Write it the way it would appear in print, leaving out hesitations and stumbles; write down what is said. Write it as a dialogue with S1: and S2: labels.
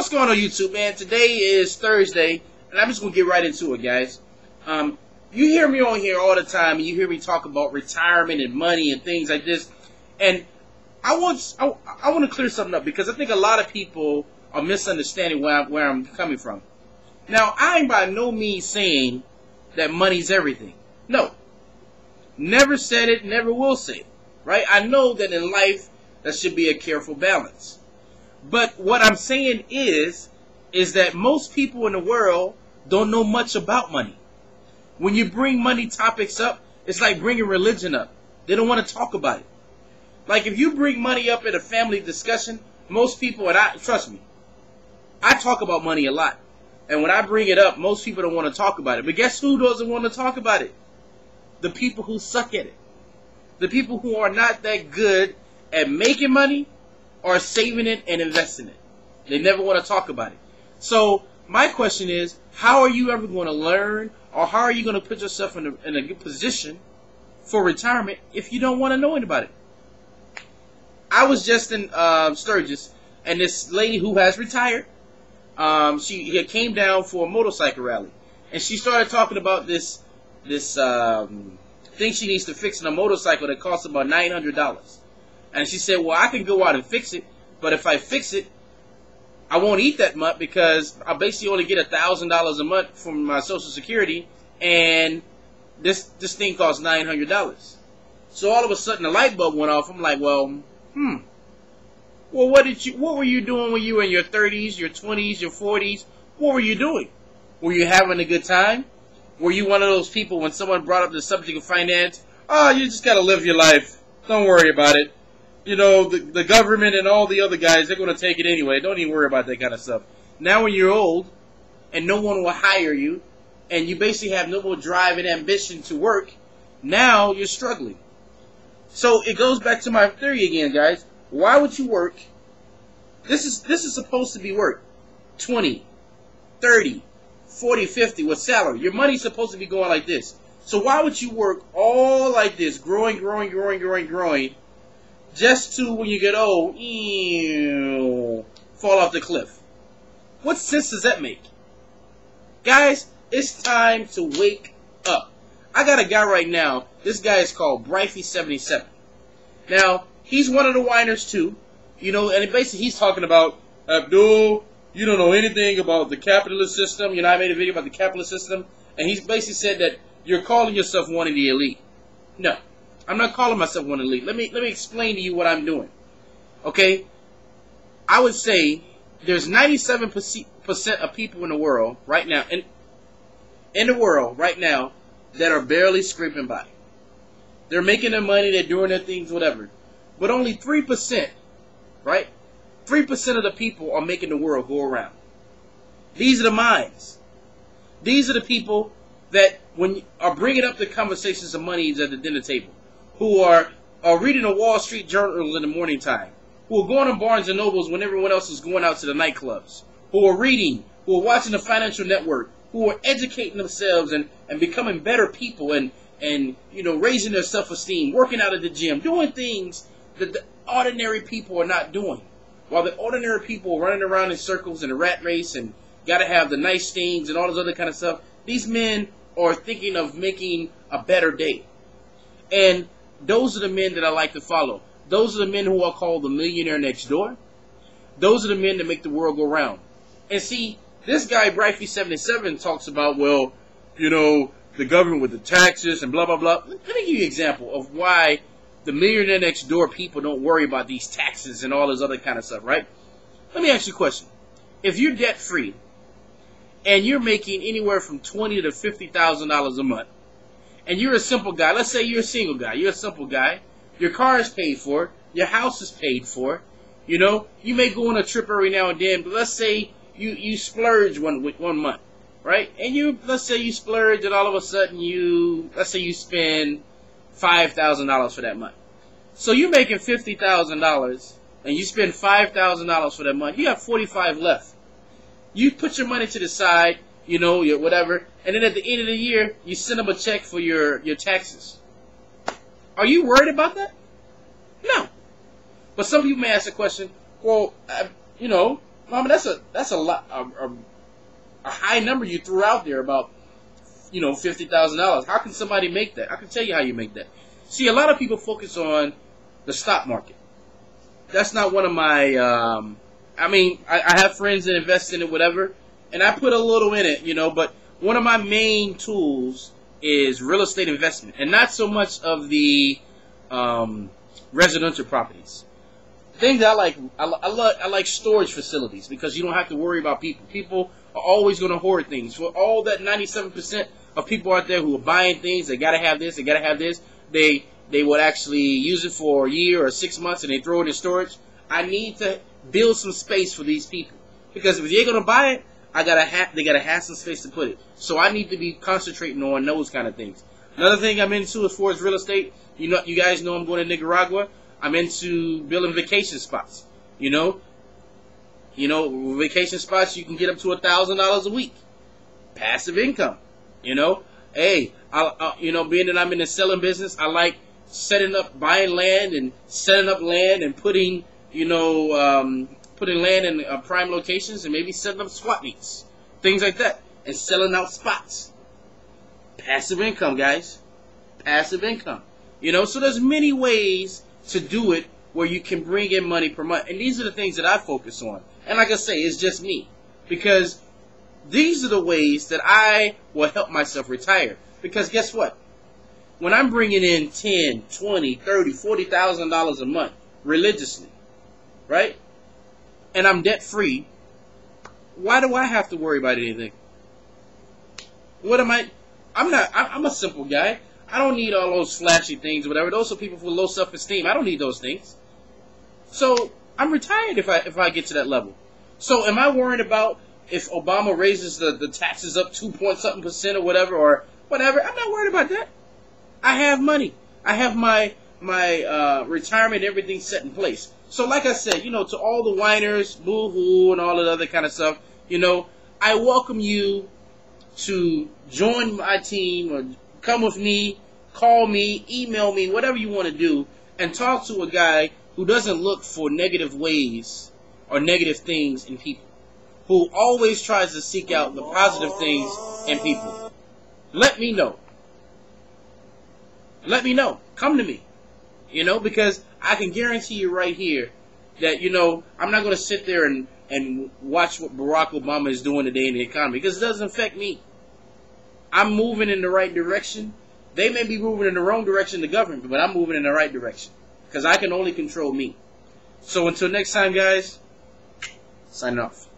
S1: What's going on, YouTube, man? Today is Thursday, and I'm just going to get right into it, guys. You hear me on here all the time, and you hear me talk about retirement and money and things like this. And I want to clear something up, because I think a lot of people are misunderstanding where I'm coming from. Now, I ain't by no means saying that money's everything. No. Never said it, never will say it. Right? I know that in life, there should be a careful balance. But what I'm saying is that most people in the world don't know much about money. When you bring money topics up, it's like bringing religion up. They don't want to talk about it. Like if you bring money up in a family discussion, most people, and trust me, I talk about money a lot. And when I bring it up, most people don't want to talk about it. But guess who doesn't want to talk about it? The people who suck at it. The people who are not that good at making money or saving it and investing it. They never want to talk about it. So my question is, how are you ever going to learn, or how are you going to put yourself in a good position for retirement if you don't want to know anything about it? I was just in Sturgis, and this lady who has retired, she came down for a motorcycle rally, and she started talking about this thing she needs to fix in a motorcycle that costs about $900. And she said, well, I can go out and fix it, but if I fix it, I won't eat that much because I basically only get $1,000 a month from my Social Security, and this thing costs $900. So all of a sudden, the light bulb went off. I'm like, well, what were you doing when you were in your 30s, your 20s, your 40s? What were you doing? Were you having a good time? Were you one of those people when someone brought up the subject of finance? Oh, you just got to live your life. Don't worry about it. You know, the government and all the other guys, they're going to take it anyway. Don't even worry about that kind of stuff. Now when you're old and no one will hire you and you basically have no more drive and ambition to work, now you're struggling. So it goes back to my theory again, guys. Why would you work? This is supposed to be work. 20, 30, 40, 50 with salary. Your money's supposed to be going like this. So why would you work all like this, growing, just to, when you get old, fall off the cliff? What sense does that make? Guys, it's time to wake up. I got a guy right now. This guy is called Bryfey77. Now, he's one of the whiners too. You know, and basically he's talking about, Abdul, you don't know anything about the capitalist system. You know, I made a video about the capitalist system, and he's basically said that you're calling yourself one of the elite. No, I'm not calling myself one of the elite. Let me explain to you what I'm doing. Okay? I would say there's 97% of people in the world right now, in the world right now, that are barely scraping by. They're making their money, they're doing their things, whatever. But only 3%, right? 3% of the people are making the world go around. These are the minds. These are the people that are bringing up the conversations of money at the dinner table, who are reading the Wall Street Journal in the morning time, who are going to Barnes and Nobles when everyone else is going out to the nightclubs, who are reading, who are watching the Financial Network, who are educating themselves and becoming better people and you know, raising their self-esteem, working out at the gym, doing things that the ordinary people are not doing. While the ordinary people are running around in circles in a rat race and got to have the nice things and all this other kind of stuff, these men are thinking of making a better day. And those are the men that I like to follow. Those are the men who are called the millionaire next door. Those are the men that make the world go round. And see, this guy, Bryfey77, talks about, well, you know, the government with the taxes and blah, blah, blah. Let me give you an example of why the millionaire next door people don't worry about these taxes and all this other kind of stuff, right? Let me ask you a question. If you're debt-free and you're making anywhere from $20,000 to $50,000 a month, and you're a simple guy, let's say you're a single guy, you're a simple guy, your car is paid for, your house is paid for, you know, you may go on a trip every now and then, but let's say you splurge one month, right? And let's say you splurge and all of a sudden let's say you spend $5,000 for that month. So you're making $50,000 and you spend $5,000 for that month. You have $45,000 left. You put your money to the side, you know, your whatever, and then at the end of the year, you send them a check for your taxes. Are you worried about that? No. But some people may ask the question, well, you know, Mama, that's a lot, a high number you threw out there about, $50,000. How can somebody make that? I can tell you how you make that. See, a lot of people focus on the stock market. That's not one of my. I have friends that invest in it, whatever, and I put a little in it, But one of my main tools is real estate investment, and not so much of the residential properties. Things I like, I like storage facilities because you don't have to worry about people. People are always going to hoard things. For all that 97% of people out there who are buying things, they got to have this, they got to have this. They would actually use it for a year or 6 months and they throw it in storage. I need to build some space for these people because if they're going to buy it, they gotta have some space to put it. So I need to be concentrating on those kind of things. Another thing I'm into as far as real estate, you guys know I'm going to Nicaragua. I'm into building vacation spots. Vacation spots you can get up to $1,000 a week, passive income. Hey, being that I'm in the selling business, I like buying land and setting up land and putting land in prime locations and maybe setting up swap meets, things like that, and selling out spots. Passive income, guys. Passive income. So there's many ways to do it where you can bring in money per month. And these are the things that I focus on. And like I say, it's just me. Because these are the ways that I will help myself retire. Because guess what? When I'm bringing in $10, $20, $30, $40,000 a month religiously, right? And I'm debt free, why do I have to worry about anything? I'm a simple guy. I don't need all those flashy things or whatever. Those are people with low self-esteem. I don't need those things. So I'm retired if I get to that level. So am I worried about if Obama raises the taxes up 2-point-something% or whatever? I'm not worried about that. I have money. I have my retirement and everything set in place. So like I said, to all the whiners, boo-hoo, and all that other kind of stuff, I welcome you to join my team or come with me, call me, email me, whatever you want to do, and talk to a guy who doesn't look for negative ways or negative things in people, who always tries to seek out the positive things in people. Let me know. Let me know. Come to me. Because I can guarantee you right here that, I'm not going to sit there and watch what Barack Obama is doing today in the economy because it doesn't affect me. I'm moving in the right direction. They may be moving in the wrong direction, the government, but I'm moving in the right direction because I can only control me. So until next time, guys, signing off.